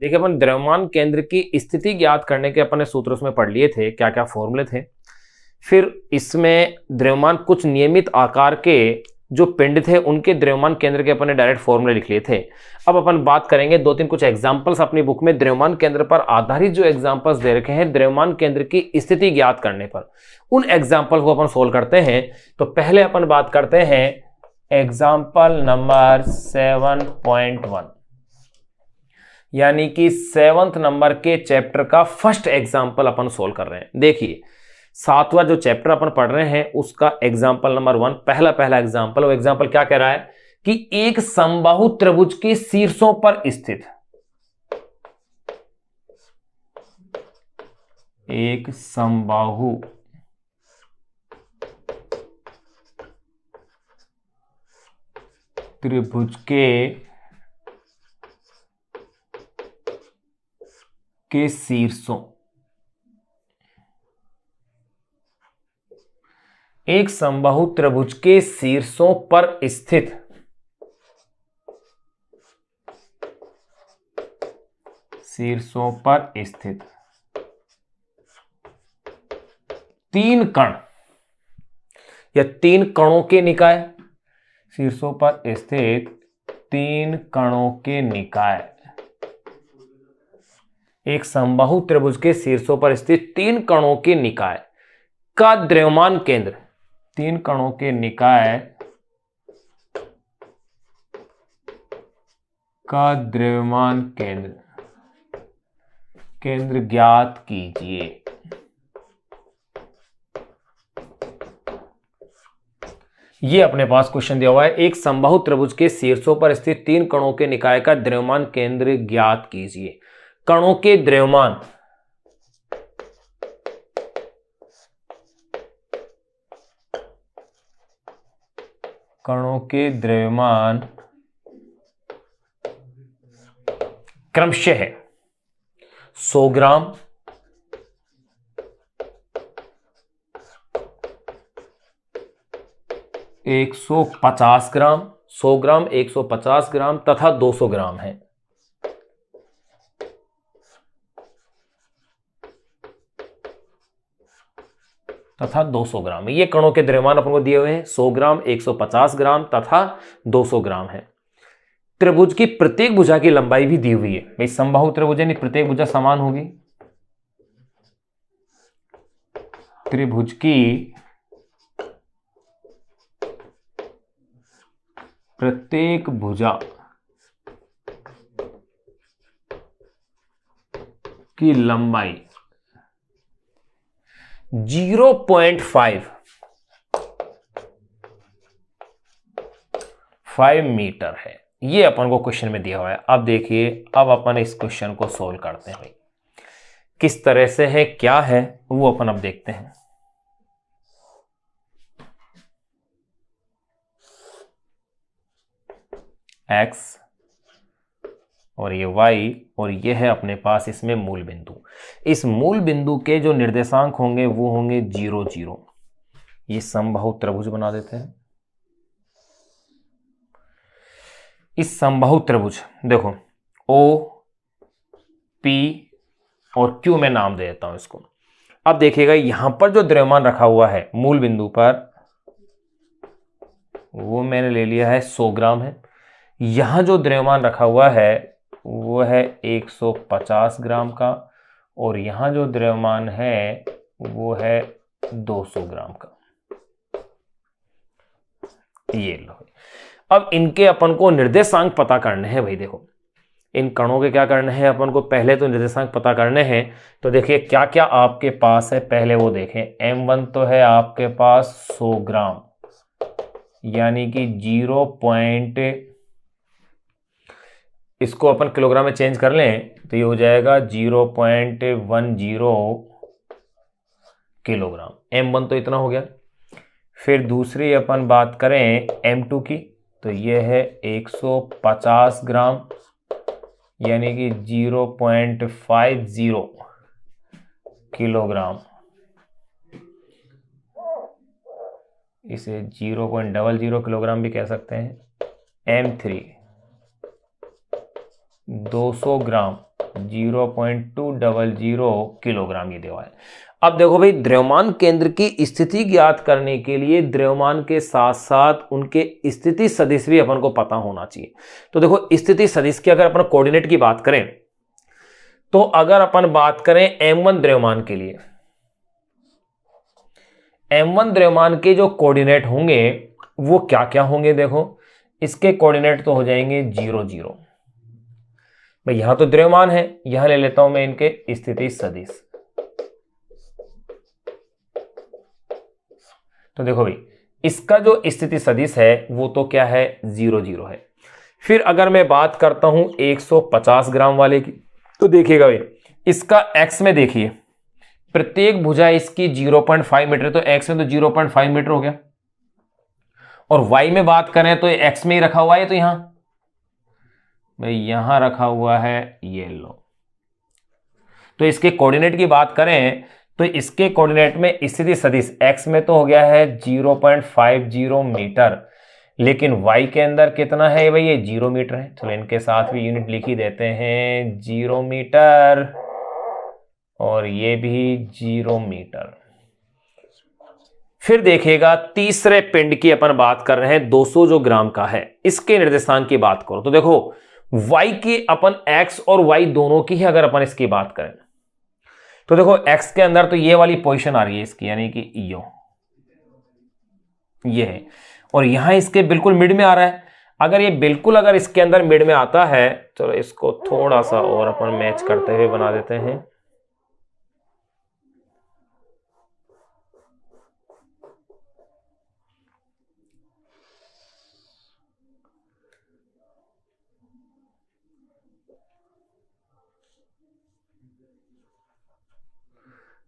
देखिए अपन द्रव्यमान केंद्र की स्थिति ज्ञात करने के अपने सूत्र उसमें पढ़ लिए थे, क्या क्या फॉर्मूले थे। फिर इसमें द्रव्यमान कुछ नियमित आकार के जो पिंड थे उनके द्रव्यमान केंद्र के अपन ने डायरेक्ट फॉर्मूले लिख लिए थे। अब अपन बात करेंगे दो तीन कुछ एग्जांपल्स अपनी बुक में द्रव्यमान केंद्र पर आधारित जो एग्जांपल्स दे रखे हैं द्रव्यमान केंद्र की स्थिति ज्ञात करने पर, उन एग्जांपल को अपन सोल्व करते हैं। तो पहले अपन बात करते हैं एग्जांपल नंबर 7.1, यानी कि 7th नंबर के चैप्टर का फर्स्ट एग्जांपल अपन सोल्व कर रहे हैं। देखिए 7वां जो चैप्टर अपन पढ़ रहे हैं उसका एग्जांपल नंबर 1, पहला एग्जांपल। वो एग्जांपल क्या कह रहा है कि एक समबाहु त्रिभुज के शीर्षों पर स्थित एक समबाहु त्रिभुज के शीर्षों, एक समबाहु त्रिभुज के शीर्षों पर स्थित तीन कण या तीन कणों के निकाय, शीर्षों पर स्थित तीन कणों के निकाय, एक समबाहु त्रिभुज के शीर्षों पर स्थित तीन कणों के निकाय का द्रव्यमान केंद्र, तीन कणों के निकाय का द्रव्यमान केंद्र ज्ञात कीजिए। ये अपने पास क्वेश्चन दिया हुआ है, एक समबाहु त्रिभुज के शीर्षों पर स्थित तीन कणों के निकाय का द्रव्यमान केंद्र ज्ञात कीजिए। कणों के द्रव्यमान, क्रमशः है 100 ग्राम, 150 ग्राम, 100 ग्राम, 150 ग्राम तथा 200 ग्राम है। तथा 200 ग्राम, ये कणों के द्रव्यमान अपन को दिए हुए हैं 100 ग्राम, 150 ग्राम तथा 200 ग्राम है। त्रिभुज की प्रत्येक भुजा की लंबाई भी दी हुई है। भाई समबाहु त्रिभुज यानी प्रत्येक भुजा समान होगी। त्रिभुज की प्रत्येक भुजा की लंबाई 0.5 मीटर है। ये अपन को क्वेश्चन में दिया हुआ है। अब देखिए, अब अपन इस क्वेश्चन को सोल्व करते हैं। भाई किस तरह से है, क्या है, वो अपन अब देखते हैं। x और ये y और ये है अपने पास इसमें मूल बिंदु। इस मूल बिंदु के जो निर्देशांक होंगे वो होंगे 0 0। ये समबाहु त्रिभुज बना देते हैं। इस समबाहु त्रिभुज देखो O P और Q में नाम दे देता हूं इसको। अब देखिएगा यहां पर जो द्रव्यमान रखा हुआ है मूल बिंदु पर, वो मैंने ले लिया है 100 ग्राम है। यहां जो द्रव्यमान रखा हुआ है वो है 150 ग्राम का, और यहां जो द्रव्यमान है वो है 200 ग्राम का। ये लो, अब इनके अपन को निर्देशांक पता करने हैं। भाई देखो, इन कणों के क्या करने हैं अपन को, पहले तो निर्देशांक पता करने हैं। तो देखिए क्या क्या आपके पास है, पहले वो देखें। m1 तो है आपके पास 100 ग्राम, यानी कि 0. इसको अपन किलोग्राम में चेंज कर लें तो ये हो जाएगा 0.10 किलोग्राम। m1 तो इतना हो गया। फिर दूसरी अपन बात करें m2 की, तो ये है 150 ग्राम, यानी कि 0.50 किलोग्राम। इसे 0.00 किलोग्राम भी कह सकते हैं। m3 200 ग्राम, 0.200 किलोग्राम ये देवा है। अब देखो भाई, द्रव्यमान केंद्र की स्थिति ज्ञात करने के लिए द्रव्यमान के साथ साथ उनके स्थिति सदिश भी अपन को पता होना चाहिए। तो देखो, स्थिति सदिश की अगर अपन कोऑर्डिनेट की बात करें, तो अगर अपन बात करें m1 द्रव्यमान के लिए, m1 द्रव्यमान के जो कोऑर्डिनेट होंगे वो क्या क्या होंगे? देखो, इसके कोऑर्डिनेट तो हो जाएंगे 0 0। भाई यहां तो द्रव्यमान है, यहां ले लेता हूं मैं इनके स्थिति सदिश। तो देखो भाई, इसका जो स्थिति सदिश है वो तो क्या है? 0 0 है। फिर अगर मैं बात करता हूं 150 ग्राम वाले की, तो देखिएगा भाई, इसका x में देखिए, प्रत्येक भुजा इसकी 0.5 मीटर, तो x में तो 0.5 मीटर हो गया। और y में बात करें तो x में ही रखा हुआ है, तो यहां भाई यहां रखा हुआ है, ये लो। तो इसके कोऑर्डिनेट की बात करें तो इसके कोऑर्डिनेट में स्थिति सदिश x में तो हो गया है 0.50 मीटर, लेकिन y के अंदर कितना है भाई? ये 0 मीटर है। चलो इनके साथ भी यूनिट लिख ही देते हैं, 0 मीटर, और ये भी 0 मीटर। फिर देखिएगा, तीसरे पिंड की अपन बात कर रहे हैं, 200 जो ग्राम का है, इसके निर्देशांक की बात करो तो देखो, y की अपन x और y दोनों की ही अगर अपन इसकी बात करें तो देखो, x के अंदर तो ये वाली पोजीशन आ रही है इसकी, यानी कि ये है, और यहां इसके बिल्कुल मिड में आ रहा है। अगर ये बिल्कुल अगर इसके अंदर मिड में आता है, चलो इसको थोड़ा सा और अपन मैच करते हुए बना देते हैं।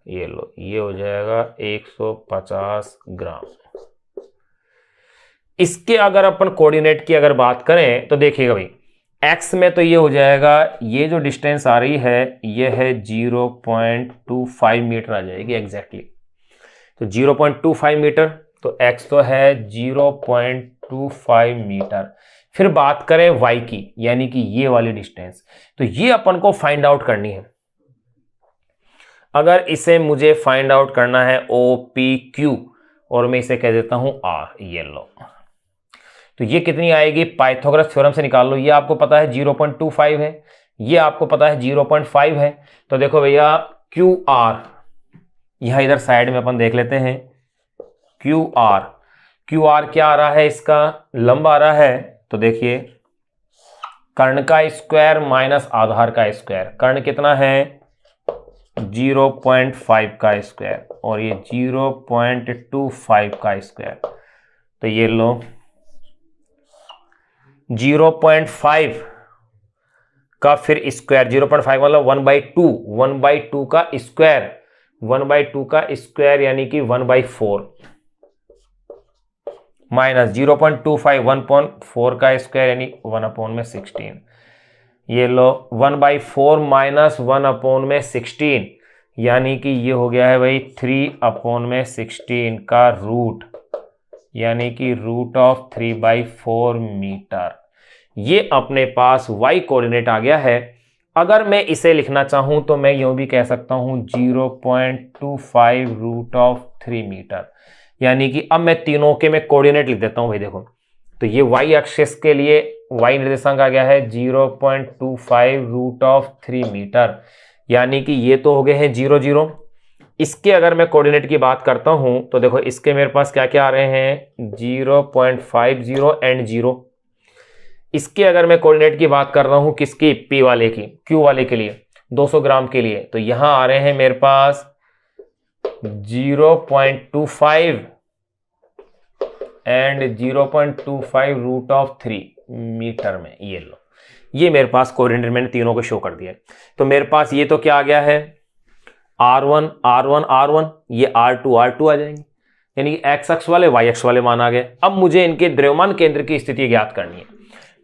ये लो, ये हो जाएगा 150 ग्राम। इसके अगर अपन कोऑर्डिनेट की अगर बात करें तो देखिएगा भाई, x में तो ये हो जाएगा, ये जो डिस्टेंस आ रही है ये है 0.25 मीटर आ जाएगी एग्जैक्टली। तो 0.25 मीटर, तो x तो है 0.25 मीटर। फिर बात करें y की, यानी कि ये वाली डिस्टेंस, तो ये अपन को फाइंड आउट करनी है। अगर इसे मुझे फाइंड आउट करना है OPQ, और मैं इसे कह देता हूं R, ये लो, तो ये कितनी आएगी? पाइथागोरस थ्योरम से निकाल लो। ये आपको पता है 0.25 है, ये आपको पता है 0.5 है। तो देखो भैया, QR यहां इधर साइड में अपन देख लेते हैं, QR क्या आ रहा है? इसका लंब आ रहा है। तो देखिए, कर्ण का स्क्वायर माइनस आधार का स्क्वायर, कर्ण कितना है? 0.5 का स्क्वायर, और ये 0.25 का स्क्वायर। तो ये लो, 0.5 का फिर स्क्वायर, 0.5 मतलब 1/2, 1/2 का स्क्वायर, 1/2 का स्क्वायर यानी कि 1/4, माइनस 0.25, 1/4 का स्क्वायर यानी 1/16। ये लो, 1/4 माइनस 1/16, यानी कि ये हो गया है भाई 3/16 का रूट, यानी कि रूट ऑफ 3/4 मीटर। ये अपने पास y कोऑर्डिनेट आ गया है। अगर मैं इसे लिखना चाहूं तो मैं यूं भी कह सकता हूं 0.25 रूट ऑफ 3 मीटर, यानी कि अब मैं तीनों के मैं कोऑर्डिनेट लिख देता हूं भाई। देखो, तो ये y एक्सिस के लिए y निर्देशांक आ गया है 0.25 रूट ऑफ 3 मीटर, यानी कि ये तो हो गए हैं 0 0। इसके अगर मैं कोऑर्डिनेट की बात करता हूं तो देखो, इसके मेरे पास क्या क्या आ रहे हैं? 0.50 एंड 0। इसके अगर मैं कोऑर्डिनेट की बात कर रहा हूं किसकी? P वाले की, Q वाले के लिए, 200 ग्राम के लिए, तो यहां आ रहे हैं मेरे पास 0.25 एंड 0.25 रूट ऑफ 3 मीटर में। ये लो, ये मेरे पास कोऑर्डिनेट मैंने तीनों को शो कर दिया। तो मेरे पास ये तो क्या आ गया है? R1 R1 R1, ये R2 R2 आ जाएंगे, यानी कि x अक्ष वाले y अक्ष वाले मान आ गए। अब मुझे इनके द्रव्यमान केंद्र की स्थिति ज्ञात करनी है,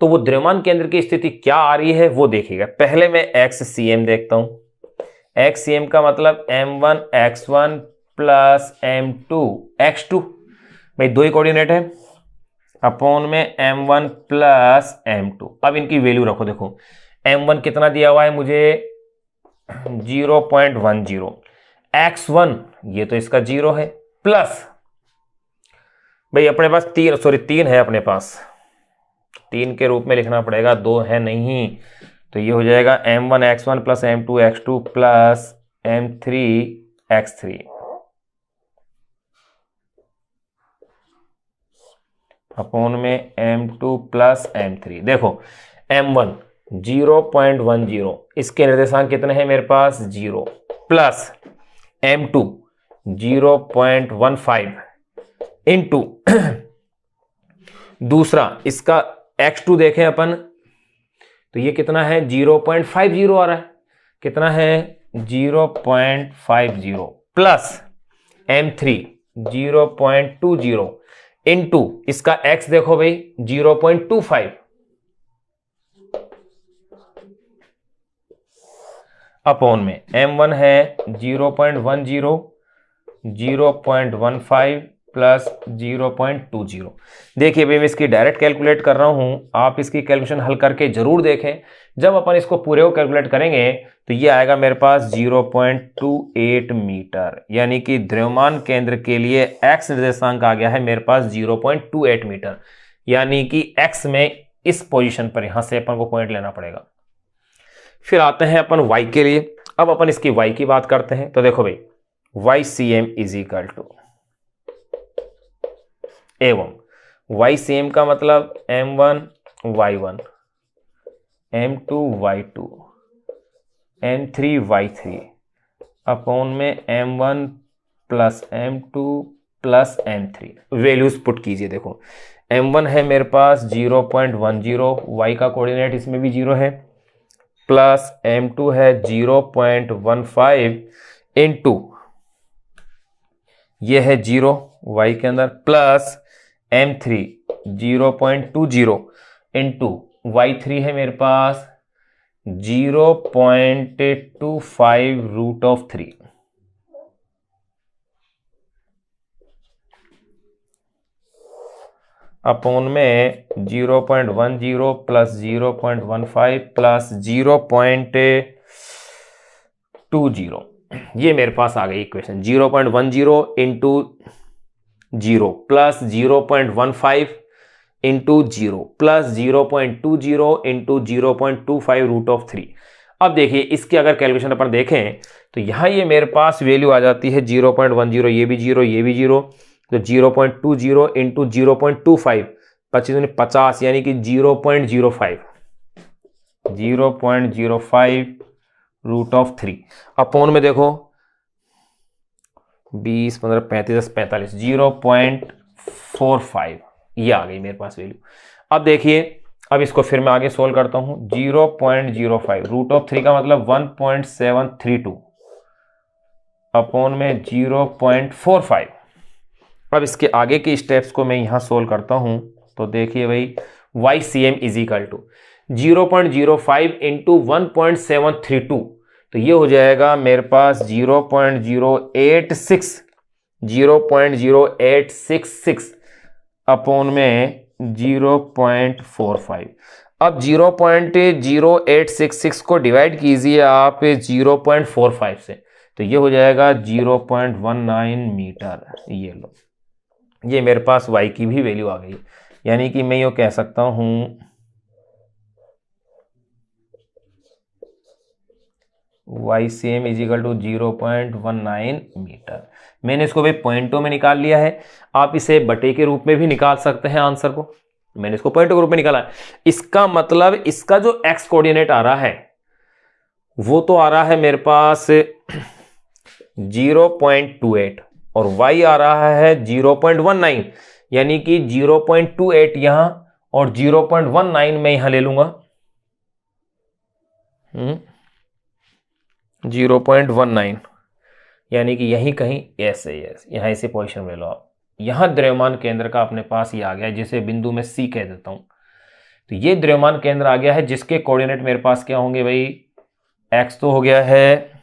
तो वो द्रव्यमान केंद्र की स्थिति क्या आ रही है वो देखिएगा। पहले मैं XCM देखता हूं। XCM का मतलब M1 x1 plus M2 x2, भाई दो ही कोऑर्डिनेट है, अपॉन में M1 प्लस M2। अब इनकी वैल्यू रखो। देखो, m1 कितना दिया हुआ है मुझे 0.10, x1 ये तो इसका 0 है, प्लस भाई अपने पास 3 है, अपने पास 3 के रूप में लिखना पड़ेगा, 2 है नहीं, तो ये हो जाएगा m1 x1 plus m2 x2 plus m3 x3 upon में m2 प्लस m3। देखो m1 0.10, इसके निर्देशांक कितने हैं मेरे पास 0, प्लस m2 0.15 इंटू दूसरा इसका x2 देखें अपन, तो ये कितना है 0.50 आ रहा है, कितना है 0.50 प्लस m3 0.20 इंटू इसका x देखो भाई 0.25 अपॉन में m1 है 0.10, 0.15 प्लस 0.20। देखिए भाई मैं इसकी डायरेक्ट कैलकुलेट कर रहा हूं, आप इसकी कैलकुलेशन हल करके जरूर देखें। जब अपन इसको पूरे को कैलकुलेट करेंगे तो ये आएगा मेरे पास 0.28 मीटर, यानी कि द्रव्यमान केंद्र के लिए x निर्देशांक आ गया है मेरे पास 0.28 मीटर, यानी कि x में इस पोजीशन पर यहां से अपन को पॉइंट लेना पड़ेगा। फिर आते हैं अपन y के लिए। अब अपन इसकी y की बात करते हैं, तो देखो भाई YCM इज इक्वल टू एवं YCM का मतलब M1 Y1, M2 Y2, M3 Y3 upon में M1 plus M2 plus M3। Values put कीजिए। देखो M1 है मेरे पास 0.10, Y का कोऑर्डिनेट इसमें भी 0 है, प्लस M2 है 0.15 इंटू ये है 0 Y के अंदर, प्लस M3 0.20 इंटू Y3 है मेरे पास 0.25 √3 अपॉन में 0.10 प्लस 0.15 प्लस 0.20। ये मेरे पास आ गई equation. 0.10 into 0 plus 0.15 into 0 plus 0.20 into 0.25 √3। अब देखिए इसकी अगर कैलकुलेशन अपन देखें तो यहां ये मेरे पास वैल्यू आ जाती है 0.10, ये भी 0, ये भी 0, तो 0.20 इंटू 0.25 25 50, यानी कि 0.05 √3 अपॉन में देखो 20 15 35 45 0.45 ये आ गई मेरे पास वैल्यू। अब देखिए अब इसको फिर मैं आगे सोल्व करता हूं। 0.05 √3 का मतलब 1.732 अपॉन में 0.45। अब इसके आगे के स्टेप्स को मैं यहां सोल्व करता हूं, तो देखिए भाई YCM is equal to 0.05 into 1.732, तो ये हो जाएगा मेरे पास 0.0866 अपॉन में 0.45। अब 0.0866 को डिवाइड कीजिए आप 0.45 से, तो ये हो जाएगा 0.19 मीटर। ये लो, ये मेरे पास y की भी वैल्यू आ गई, यानी कि मैं ये कह सकता हूं YCM is equal to 0.19 metre. मैंने इसको भाई पॉइंटों में निकाल लिया है, आप इसे बटे के रूप में भी निकाल सकते हैं आंसर को। मैंने इसको पॉइंटों के रूप में निकाला है, इसका मतलब इसका जो x कोऑर्डिनेट आ रहा है वो तो आ रहा है मेरे पास 0.28 और y आ रहा है 0.19, यानी कि 0.28 यहां और 0.19 में यहां ले लूंगा 0.19, यानी कि यहीं कहीं ऐसे यहां इसी पोजीशन में लो आप। यहां द्रव्यमान केंद्र का अपने पास ये आ गया है, जिसे बिंदु में C कह देता हूं। तो ये द्रव्यमान केंद्र आ गया है, जिसके कोऑर्डिनेट मेरे पास क्या होंगे भाई, x तो हो गया है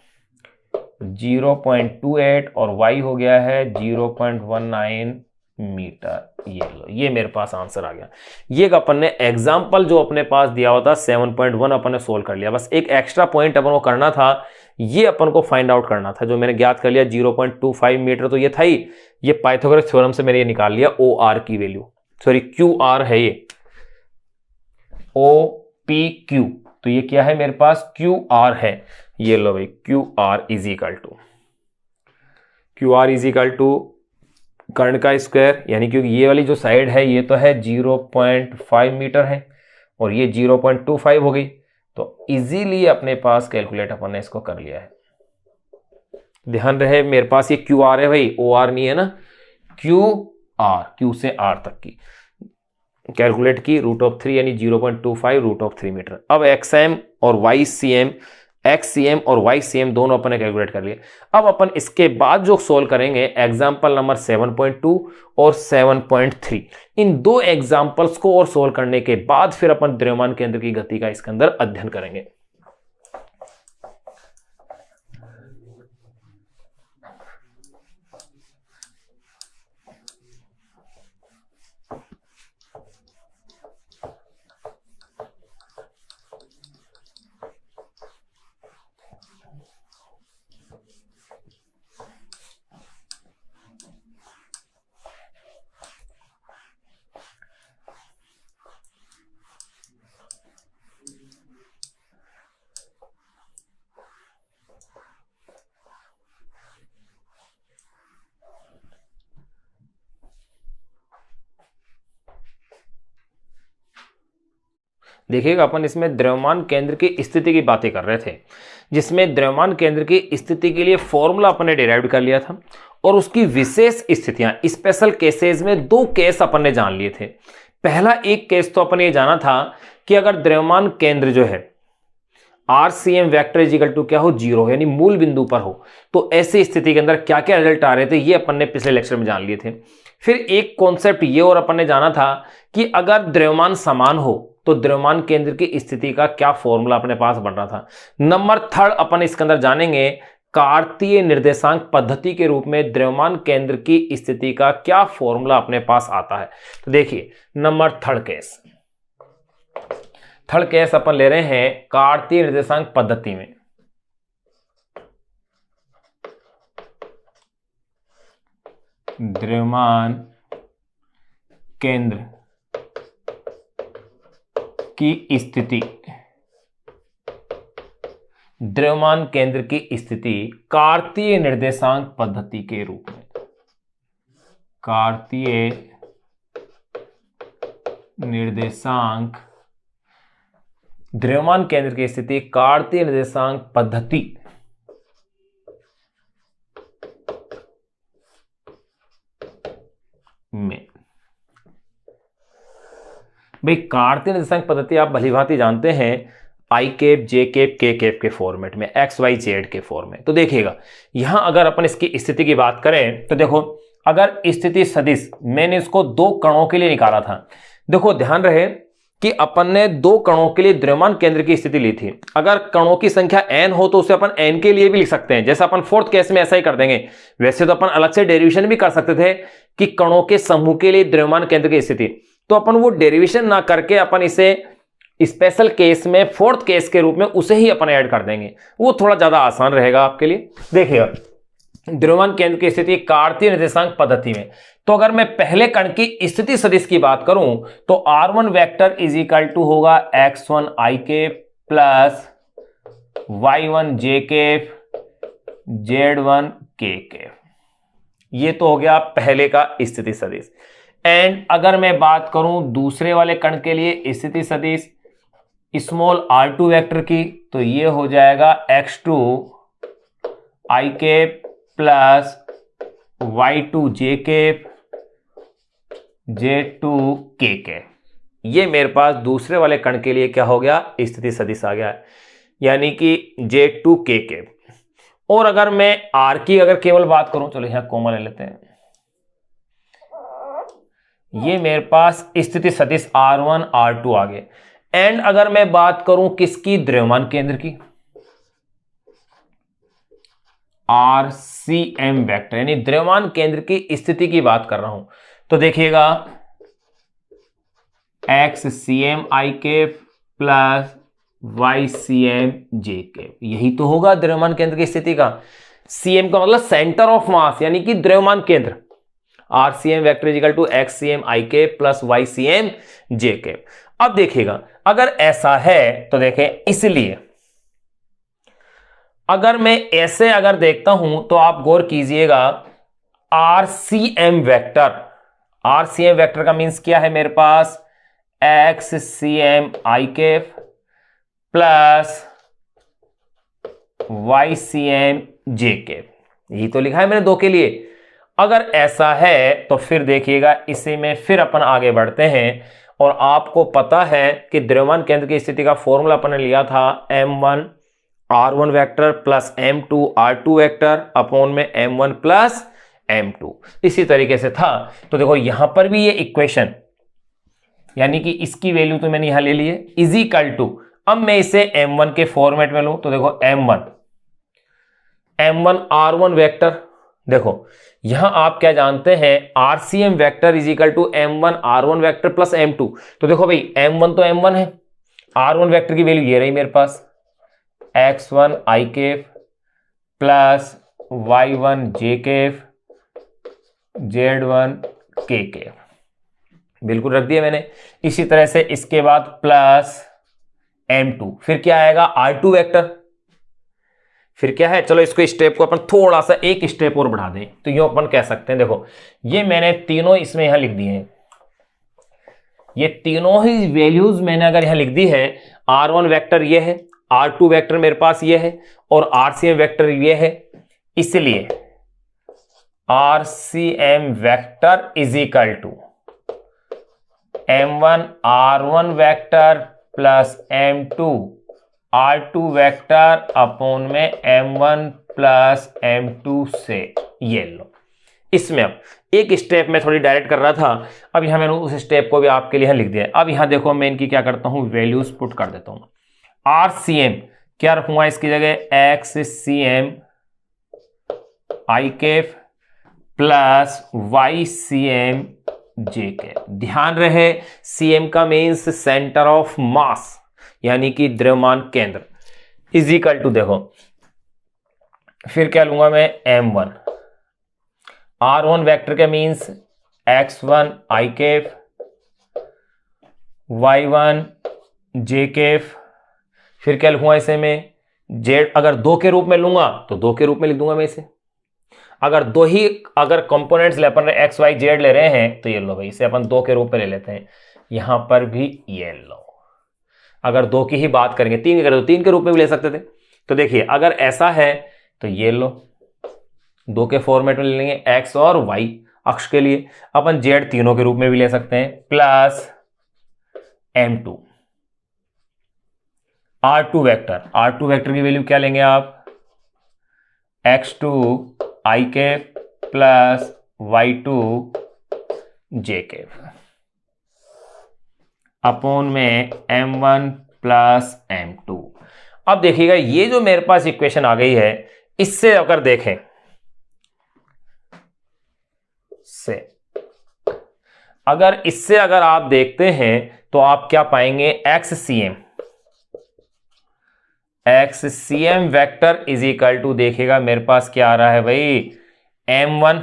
0.28 और y हो गया है 0.19 मीटर। ये लो, ये मेरे पास आंसर आ गया। ये अपन ने एग्जाम्पल जो अपने पास दिया हुआ था 7.1 अपन ने सोल्व कर लिया। बस एक एक्स्ट्रा पॉइंट अपन को करना था, ये अपन को फाइंड आउट करना था, जो मैंने ज्ञात कर लिया 0.25 मीटर तो ये था ही। ये पाइथागोरस थ्योरम से मैंने ये निकाल लिया ओ आर की वैल्यू, सॉरी क्यू आर है ये, ओ पी क्यू, तो ये क्या है मेरे पास क्यू आर है। ये लो भाई, Q R is equal to कर्ण का स्क्वायर, यानी क्योंकि ये वाली जो साइड है ये तो है 0.5 मीटर है और ये 0.25 हो गई, तो इजीली अपने पास कैलकुलेट अपन ने इसको कर लिया है। ध्यान रहे मेरे पास ये क्यू आर है भाई, ओ आर नहीं है ना, क्यू आर, क्यू से आर तक की कैलकुलेट की, √3 यानी 0.25 √3 मीटर। अब XM और YCM, XCM और YCM दोनों अपन ने कैलकुलेट कर लिए। अब अपन इसके बाद जो सोल्व करेंगे एग्जाम्पल नंबर 7.2 और 7.3, इन दो एग्जाम्पल्स को और सोल्व करने के बाद फिर अपन द्रव्यमान केंद्र की गति का इसके अंदर अध्ययन करेंगे। देखिएगा अपन इसमें द्रव्यमान केंद्र की स्थिति की बातें कर रहे थे, जिसमें द्रव्यमान केंद्र की स्थिति के लिए फॉर्मूला अपन ने डिराइव कर लिया था और उसकी विशेष स्थितियां, स्पेशल केसेस में दो केस अपन ने जान लिए थे। पहला एक केस तो अपन ये जाना था कि अगर द्रव्यमान केंद्र जो है RCM वेक्टर इजिकल टू क्या हो, 0, यानी मूल बिंदु पर हो, तो ऐसी स्थिति के अंदर क्या क्या रिजल्ट आ रहे थे ये अपन ने पिछले लेक्चर में जान लिए थे। फिर एक कॉन्सेप्ट ये और अपन ने जाना था कि अगर द्रव्यमान समान हो तो द्रव्यमान केंद्र की स्थिति का क्या फॉर्मूला अपने पास बन रहा था। नंबर 3 अपन इसके अंदर जानेंगे कार्तीय निर्देशांक पद्धति के रूप में द्रव्यमान केंद्र की स्थिति का क्या फॉर्मूला अपने पास आता है। तो देखिए नंबर 3 केस, थर्ड केस अपन ले रहे हैं कार्तीय निर्देशांक पद्धति में। द्रव्यमान केंद्र की स्थिति, द्रव्यमान केंद्र की स्थिति कार्तीय निर्देशांक पद्धति के रूप में, कार्तीय निर्देशांक, द्रव्यमान केंद्र की स्थिति कार्तीय निर्देशांक पद्धति में। भाई कार्तीय निर्देशांक पद्धति आप भली भांति जानते हैं I cap, J cap, K cap के फॉर्मेट में, X Y Z के फॉर्म में। तो देखिएगा यहां अगर अपन इसकी स्थिति की बात करें तो देखो, अगर स्थिति सदिश मैंने इसको दो कणों के लिए निकाला था। देखो ध्यान रहे कि अपन ने दो कणों के लिए द्रव्यमान केंद्र की स्थिति ली थी। अगर कणों की संख्या n हो तो उसे अपन n के लिए भी लिख सकते हैं, जैसे अपन फोर्थ केस में ऐसा ही कर देंगे। वैसे तो अपन अलग से डेरिवेशन भी कर सकते थे कि कणों के समूह के लिए द्रव्यमान केंद्र की स्थिति, तो अपन वो डेरिवेशन ना करके अपन इसे स्पेशल केस में फोर्थ केस के रूप में उसे ही अपन ऐड कर देंगे, वो थोड़ा ज्यादा आसान रहेगा आपके लिए। देखिएगा द्रव्यमान केंद्र की स्थिति कार्तीय निर्देशांक पद्धति में, तो अगर मैं पहले कण की स्थिति सदिश की बात करूं तो R1 vector is equal to होगा X1 I cap plus Y1 J cap Z1 K cap. ये तो हो गया पहले का स्थिति सदिश। एंड अगर मैं बात करूं दूसरे वाले कण के लिए स्थिति सदिश स्मॉल r2 वेक्टर की, तो ये हो जाएगा X2 I cap plus Y2 J cap Z2 K cap. ये मेरे पास दूसरे वाले कण के लिए क्या हो गया, स्थिति सदिश आ गया है, यानी कि Z2 K कैप। और अगर मैं R की अगर केवल बात करूं, चलो यहां कोमा ले लेते हैं, ये मेरे पास स्थिति सदिश R1 R2 आ गए। एंड अगर मैं बात करूं किसकी, द्रव्यमान केंद्र की, RCM वेक्टर, यानी द्रव्यमान केंद्र की स्थिति की बात कर रहा हूं, तो देखिएगा XCm i cap plus YCm j cap, यही तो होगा द्रव्यमान केंद्र की स्थिति का। Cm का मतलब सेंटर ऑफ मास यानी कि द्रव्यमान केंद्र। RCm vector is equal to XCm i cap plus YCm j cap. अब देखिएगा अगर ऐसा है तो देखें, इसलिए अगर मैं ऐसे अगर देखता हूं तो आप गौर कीजिएगा, RCm वेक्टर का मींस क्या है मेरे पास, XCm i cap plus YCm j cap, यही तो लिखा है मैंने दो के लिए। अगर ऐसा है तो फिर देखिएगा इसी में फिर अपन आगे बढ़ते हैं, और आपको पता है कि द्रव्यमान केंद्र की स्थिति का फॉर्मूला अपन ने लिया था m1 r1 vector plus m2 r2 vector upon में m1 प्लस m2, इसी तरीके से था। तो देखो यहां पर भी ये इक्वेशन, यानी कि इसकी वैल्यू तो मैंने यहां ले ली है, इज इक्वल टू, अब मैं इसे m1 के फॉर्मेट में लूं तो देखो m1 r1 वेक्टर, देखो यहां आप क्या जानते हैं, RCm vector is equal to m1 r1 vector plus m2। तो देखो भाई m1 तो m1 है, r1 वेक्टर की वैल्यू ये रही मेरे पास x1 i cap plus y1 j cap z1 k cap, बिल्कुल रख दिया मैंने। इसी तरह से इसके बाद प्लस m2, फिर क्या आएगा r2 वेक्टर, फिर क्या है, चलो इसको स्टेप को अपन थोड़ा सा एक स्टेप और बढ़ा दें तो यूं अपन कह सकते हैं, देखो ये मैंने तीनों इसमें यहां लिख दिए हैं, ये तीनों ही वैल्यूज मैंने अगर यहां लिख दी है, r1 वेक्टर ये है, r2 वेक्टर मेरे पास ये है और RCm वेक्टर ये है, इसलिए RCm vector is equal to m1 r1 vector plus m2 r2 vector upon में m1 प्लस m2 से, ये लो। इसमें अब एक स्टेप में थोड़ी डायरेक्ट कर रहा था, अब यहां मैंने उस स्टेप को भी आपके लिए लिख दिया है। अब यहां देखो मैं इनकी क्या करता हूं, वैल्यूज पुट कर देता हूं। RCm क्या रखूंगा इसकी जगह, XCm i cap plus YCm j cap. ध्यान रहे Cm का मीन्स सेंटर ऑफ मास यानी कि द्रव्यमान केंद्र, इज इक्वल टू, देखो फिर क्या लूंगा मैं m1 r1 वेक्टर के means x1 i cap y1 j cap, फिर क्या लिखूंगा इसे मैं z, अगर दो के रूप में लूंगा तो दो के रूप में लिख दूंगा मैं इसे, अगर दो ही अगर कंपोनेंट्स ले अपन x y z ले रहे हैं तो ये लो भाई, इसे अपन दो के रूप में ले लेते हैं, यहां पर भी ये लो। अगर दो की ही बात करेंगे, तीन की करें तो तीन के रूप में भी ले सकते थे। तो देखिए अगर ऐसा है तो ये लो, दो के फॉर्मेट में ले लेंगे x और y अक्ष के लिए, अपन z तीनों के रूप में भी ले सकते हैं, प्लस m2 r2 वेक्टर की वैल्यू क्या लेंगे आप, x2 i cap plus y2 j cap upon में m1 प्लस m2। अब देखिएगा ये जो मेरे पास इक्वेशन आ गई है, इससे अगर देखें अगर इससे अगर आप देखते हैं तो आप क्या पाएंगे, XCm vector is equal to, देखिएगा मेरे पास क्या आ रहा है भाई, m1,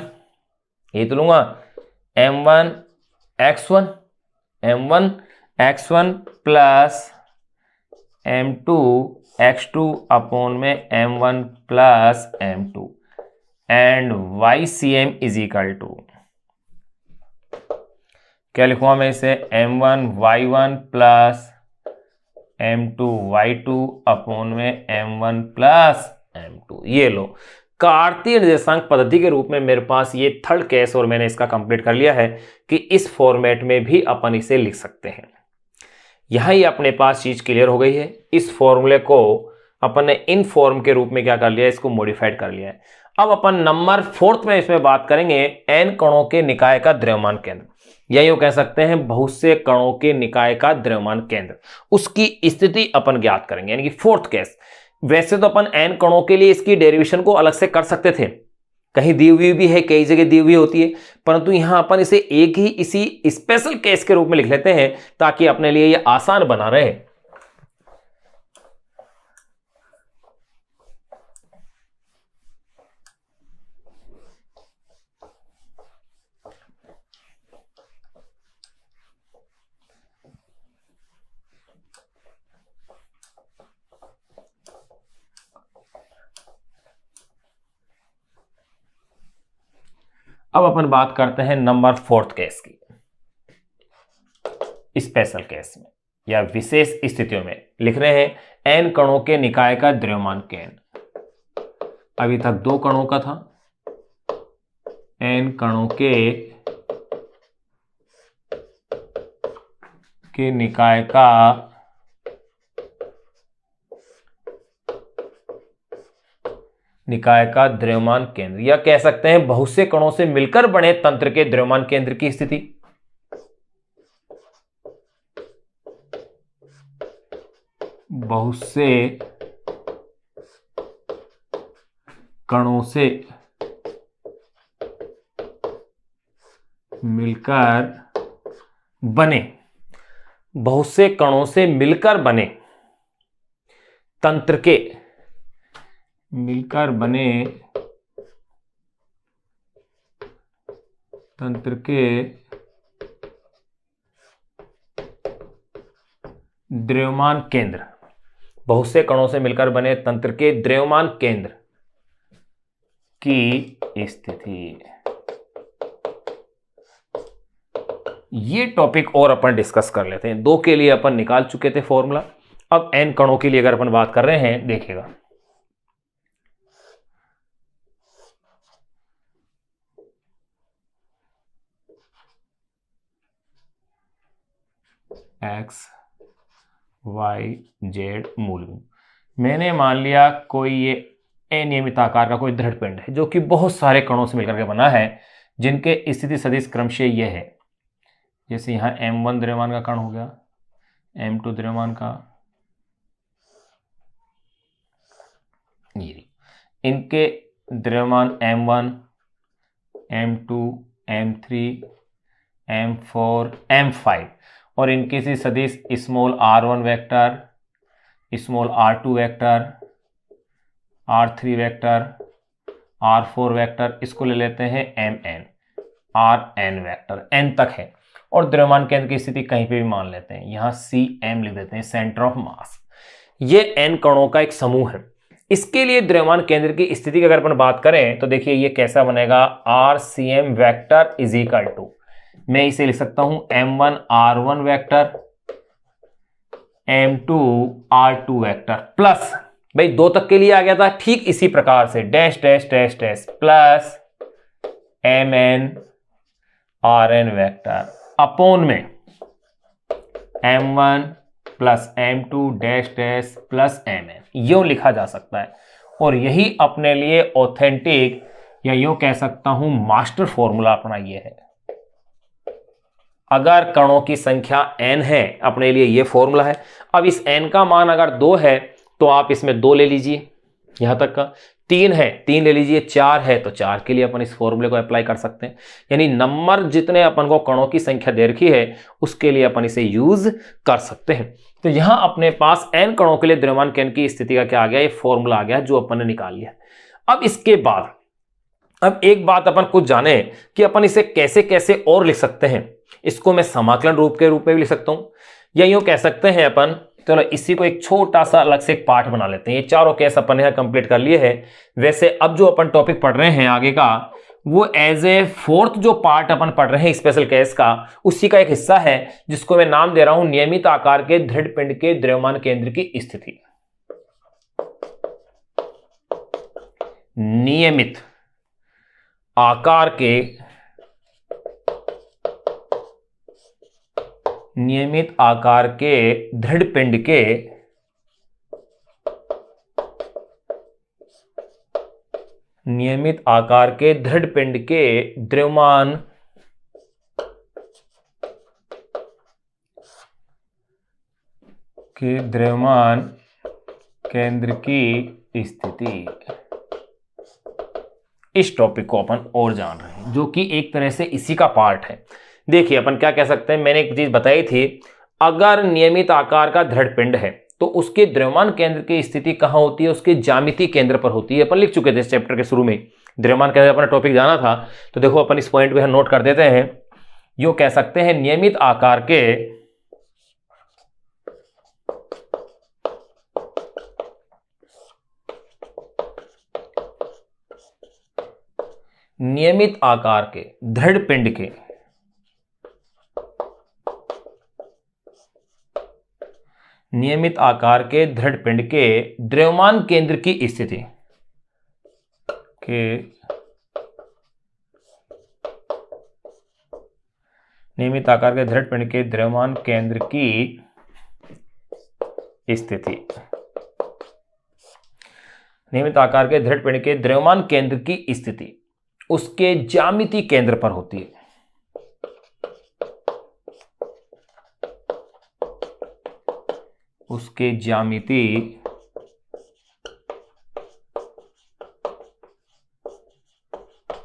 ये तो लूंगा m1 x1 plus m2 x2 upon में m1 plus m2 and YCm is equal to, क्या लिखूंगा मैं इसे, m1 y1 plus m2 y2 upon में m1 प्लस m2। ये लो, कार्तीय निर्देशांक पद्धति के रूप में मेरे पास ये थर्ड केस और मैंने इसका कंप्लीट कर लिया है कि इस फॉर्मेट में भी अपन इसे लिख सकते हैं। यहां ही अपने पास चीज क्लियर हो गई है। इस फॉर्मूले को अपन ने इन फॉर्म के रूप में क्या कर लिया है, इसको मॉडिफाइड कर लिया है। अब अपन नंबर 4 में इसमें बात करेंगे एन कणों के निकाय का द्रव्यमान केंद्र, या यूं कह सकते हैं बहुत से कणों के निकाय का द्रव्यमान केंद्र, उसकी स्थिति अपन ज्ञात करेंगे, यानी कि फोर्थ केस। वैसे तो अपन एन कणों के लिए इसकी डेरिवेशन को अलग से कर सकते थे, कहीं दी हुई भी है, कई जगह दी हुई होती है, परंतु यहां अपन इसे एक ही इसी स्पेशल केस के रूप में लिख लेते हैं ताकि अपने लिए ये आसान बना रहे। अब अपन बात करते हैं नंबर 4 केस की। स्पेशल केस में या विशेष स्थितियों में लिख रहे हैं n कणों के निकाय का द्रव्यमान केंद्र। अभी तक 2 कणों का था, n कणों के निकाय का द्रव्यमान केंद्र, या कह सकते हैं बहुत से कणों से मिलकर बने तंत्र के द्रव्यमान केंद्र की स्थिति। बहुत से कणों से मिलकर बने, बहुत से कणों से मिलकर बने तंत्र के द्रव्यमान केंद्र, बहुत से कणों से मिलकर बने तंत्र के द्रव्यमान केंद्र की स्थिति। ये टॉपिक और अपन डिस्कस कर लेते हैं। 2 के लिए अपन निकाल चुके थे फॉर्मूला, अब n कणों के लिए अगर अपन बात कर रहे हैं, देखिएगा x y z मूल बिंदु। मैंने मान लिया कोई ये अनियमित आकार का कोई दृढ़ पिंड है जो कि बहुत सारे कणों से मिलकर के बना है, जिनके स्थिति सदिश क्रमशः ये है। जैसे यहाँ m1 द्रव्यमान का कण हो गया, m2 द्रव्यमान का, ये इनके द्रव्यमान m1, m2, m3, m4, m5 और इनके से सदिश small r1 vector, small r2 vector, r3 vector, r4 vector, इसको ले लेते हैं mn, rn वेक्टर, n तक है। और द्रव्यमान केंद्र की स्थिति कहीं पे भी मान लेते हैं, यहां cm लिख देते हैं, सेंटर ऑफ मास। ये n कणों का एक समूह है। इसके लिए द्रव्यमान केंद्र की स्थिति की अगर अपन बात करें तो देखिए ये कैसा बनेगा, rcm vector is equal to, मैं इसे लिख सकता हूं m1 r1 vector, m2 r2 vector, plus भाई 2 तक के लिए आ गया था, ठीक इसी प्रकार से dash dash dash dash plus mn rn vector upon में m1 plus m2 dash dash plus mn, यूं लिखा जा सकता है। और यही अपने लिए ऑथेंटिक या यूं कह सकता हूं मास्टर फॉर्मूला अपना ये है। अगर कणों की संख्या n है, अपने लिए ये फॉर्मूला है। अब इस n का मान अगर 2 है तो आप इसमें 2 ले लीजिए, यहां तक का 3 है 3 ले लीजिए, 4 है तो 4 के लिए अपन इस फॉर्मूले को अप्लाई कर सकते हैं। यानी नंबर जितने अपन को कणों की संख्या दे रखी है उसके लिए अपन इसे यूज कर सकते हैं। तो यहां अपने पास n कणों के लिए द्रव्यमान केंद्र की स्थिति का क्या आ गया, ये फॉर्मूला आ गया जो अपन ने निकाल लिया। अब इसके बाद अब एक बात अपन कुछ जाने कि अपन इसे कैसे कैसे और लिख सकते हैं। इसको मैं समाकलन रूप में भी लिख सकता हूं, या यूं कह सकते हैं अपन, चलो इसी को एक छोटा सा अलग से एक पार्ट बना लेते हैं। ये चारों केस अपन यहां कंप्लीट कर लिए हैं। वैसे अब जो अपन टॉपिक पढ़ रहे हैं आगे का, वो एज ए 4th जो पार्ट अपन पढ़ रहे हैं स्पेशल केस का, उसी का एक हिस्सा है जिसको मैं नाम दे रहा हूं नियमित आकार के दृढ़ पिंड के द्रव्यमान केंद्र की स्थिति। नियमित आकार के दृढ़ पिंड के द्रव्यमान केंद्र की स्थिति। इस टॉपिक को अपन और जान रहे हैं, जो कि एक तरह से इसी का पार्ट है। देखिए अपन क्या कह सकते हैं, मैंने एक चीज बताई थी, अगर नियमित आकार का दृढ़ पिंड है तो उसके द्रव्यमान केंद्र की स्थिति कहां होती है, उसके ज्यामितीय केंद्र पर होती है। अपन लिख चुके थे इस चैप्टर के शुरू में, द्रव्यमान केंद्र अपना टॉपिक जाना था। तो देखो अपन इस पॉइंट पे नोट कर देते हैं, यो कह सकते हैं नियमित आकार के दृढ़ पिंड के नियमित आकार के दृढ़ पिंड के द्रव्यमान केंद्र की स्थिति के नियमित आकार के दृढ़ पिंड के द्रव्यमान केंद्र की स्थिति नियमित आकार के दृढ़ पिंड के द्रव्यमान केंद्र की स्थिति उसके ज्यामितीय केंद्र पर होती है। उसके ज्यामितीय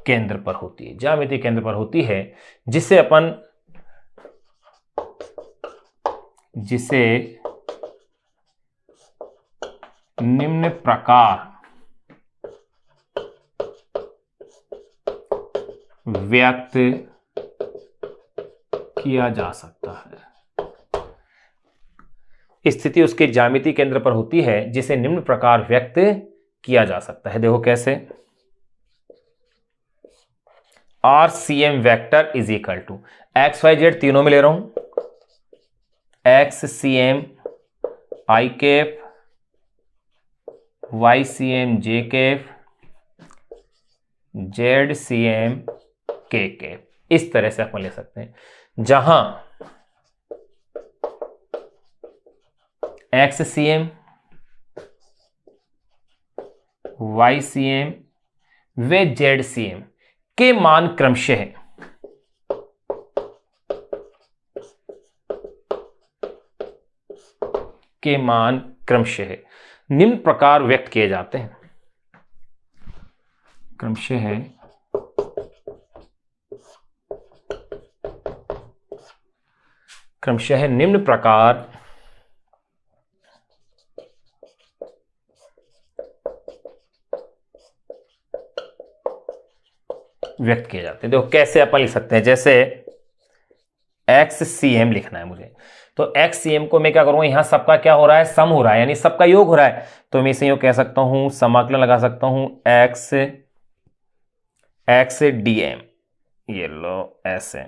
केंद्र पर होती है, ज्यामितीय केंद्र पर होती है, जिसे निम्न प्रकार व्यक्त किया जा सकता है। स्थिति उसके ज्यामितीय केंद्र पर होती है जिसे निम्न प्रकार व्यक्त किया जा सकता है। देखो कैसे, RCM vector is equal to X Y Z तीनों में ले रहा हूं, XCM I cap, YCM J cap, ZCM K cap. इस तरह से अपन ले सकते हैं, जहां XCM, YCM व ZCM के मान क्रमशः निम्न प्रकार व्यक्त किए जाते हैं। क्रमशः निम्न प्रकार व्यक्त किए जाते हैं। देखो कैसे अपन लिख सकते हैं, जैसे XCM लिखना है मुझे, तो XCM को मैं क्या करूंगा, यहां सबका क्या हो रहा है, सम हो रहा है, यानी सबका योग हो रहा है, तो मैं इसे यूं कह सकता हूं, समाकलन लगा सकता हूं XDM, ये लो ऐसे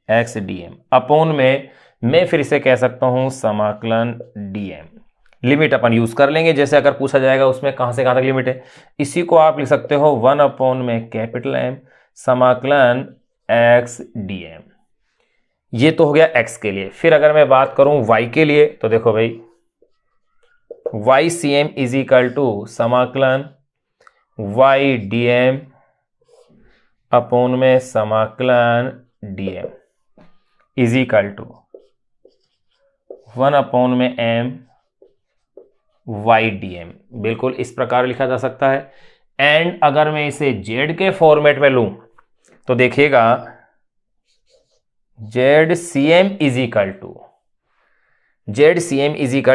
XDM अपोन में मैं फिर इसे कह सकता हूं समाकलन DM। लिमिट अपन यूज कर लेंगे, जैसे अगर पूछा जाएगा उसमें कहां से कहां तक लिमिट है, इसी को आप लिख सकते हो 1 अपॉन में कैपिटल M समाकलन XDM। ये तो हो गया X के लिए। फिर अगर मैं बात करूं Y के लिए, तो देखो भाई YCM इज इक्वल टू समाकलन YDM अपोन में समाकलन DM is equal to 1 upon में M YDM। बिल्कुल इस प्रकार लिखा जा सकता है। एंड अगर मैं इसे Z के फॉर्मेट में लूं तो देखिएगा ZCM इज इक्वल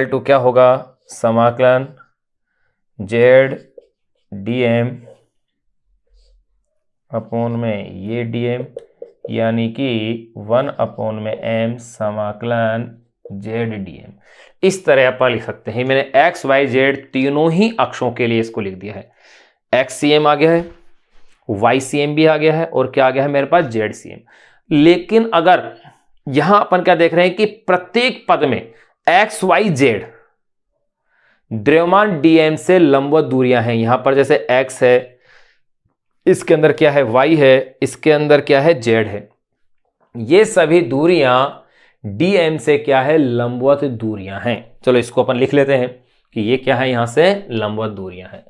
टू क्या होगा, समाकलन ZDM अपोन में ये DM, यानी कि 1 अपॉन में M समाकलन ZDM। इस तरह अपन लिख सकते हैं। मैंने X Y Z तीनों ही अक्षों के लिए इसको लिख दिया है। XCM आ गया है, YCM भी आ गया है, और क्या आ गया है मेरे पास, ZCM। लेकिन अगर यहां अपन क्या देख रहे हैं कि प्रत्येक पद में X Y Z द्रव्यमान DM से लंबवत दूरियां हैं। यहां पर जैसे X है, इसके अंदर क्या है, Y है, इसके अंदर क्या है, Z है। ये सभी दूरियां DM से क्या है, लंबवत दूरियां हैं। चलो इसको अपन लिख लेते हैं कि ये क्या है, यहां से लंबवत दूरियां हैं।